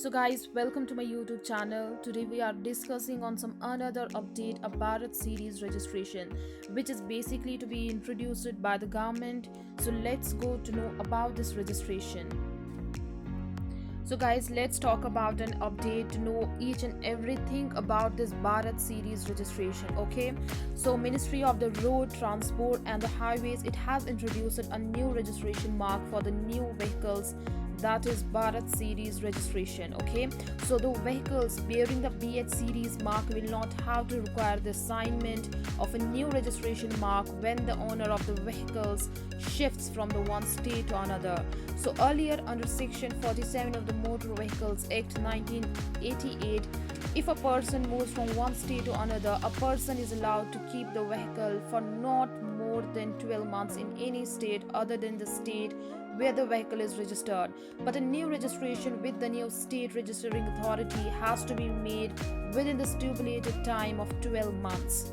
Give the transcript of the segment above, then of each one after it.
So guys, welcome to my YouTube channel. Today we are discussing on some another update of Bharat series registration, which is basically to be introduced by the government. So let's go to know about this registration. So guys, let's talk about an update to know each and everything about this Bharat series registration. Okay, so Ministry of the Road Transport and the Highways, it has introduced a new registration mark for the new vehicles, that is Bharat series registration. Okay, so the vehicles bearing the BH series mark will not have to require the assignment of a new registration mark when the owner of the vehicles shifts from the one state to another. So earlier, under section 47 of the Motor Vehicles Act 1988, if a person moves from one state to another, a person is allowed to keep the vehicle for not more than 12 months in any state other than the state where the vehicle is registered. But a new registration with the new state registering authority has to be made within the stipulated time of 12 months.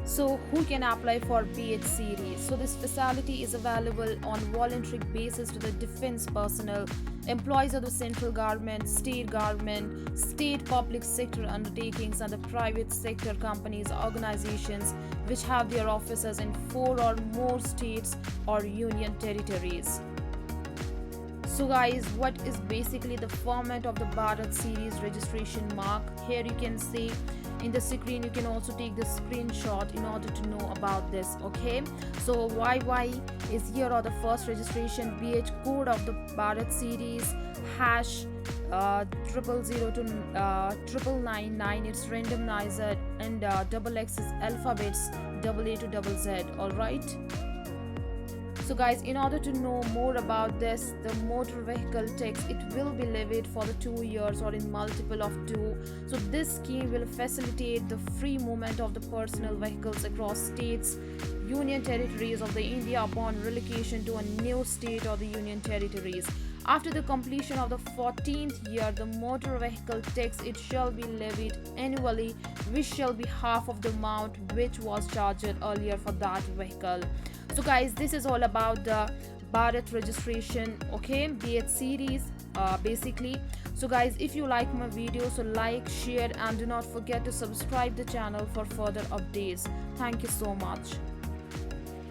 So who can apply for BH series? So this facility is available on voluntary basis to the defense personnel, employees of the central government, state public sector undertakings, and the private sector companies, organizations which have their offices in 4 or more states or union territories. So guys, what is basically the format of the Bharat series registration mark? Here you can see in the screen, you can also take the screenshot in order to know about this. Okay, so YY is here, or the first registration BH code of the Bharat series hash 000 to 9999. It's randomizer, and double X is alphabets AA to double Z. All right. So guys, in order to know more about this, the motor vehicle tax, it will be levied for the 2 years or in multiple of 2. So this scheme will facilitate the free movement of the personal vehicles across states, union territories of the India upon relocation to a new state or the union territories. After the completion of the 14th year, the motor vehicle tax, it shall be levied annually, which shall be half of the amount which was charged earlier for that vehicle. So guys, this is all about the Bharat registration, okay, BH series basically. So guys, if you like my video, so like, share, and do not forget to subscribe the channel for further updates. Thank you so much.